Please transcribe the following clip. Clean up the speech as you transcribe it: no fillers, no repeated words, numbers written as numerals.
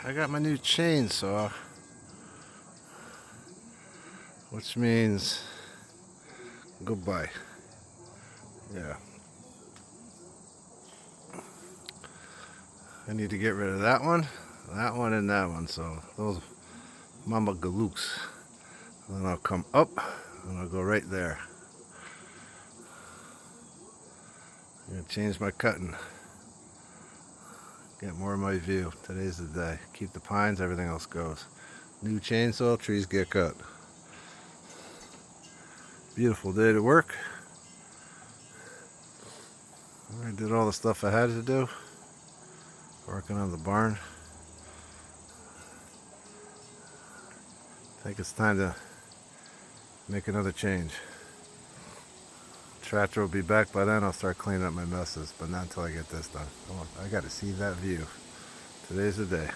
I got my new chainsaw, which means goodbye. Yeah. I need to get rid of that one, and that one. So those mama galooks. And then I'll come up and I'll go right there. I'm gonna change my cutting. Get more of my view. Today's the day. Keep the pines, everything else goes. New chainsaw, trees get cut. Beautiful day to work. I did all the stuff I had to do. Working on the barn. I think it's time to make another change. Tractor will be back by then. I'll start cleaning up my messes, but not until I get this done. I got to see that view. Today's the day.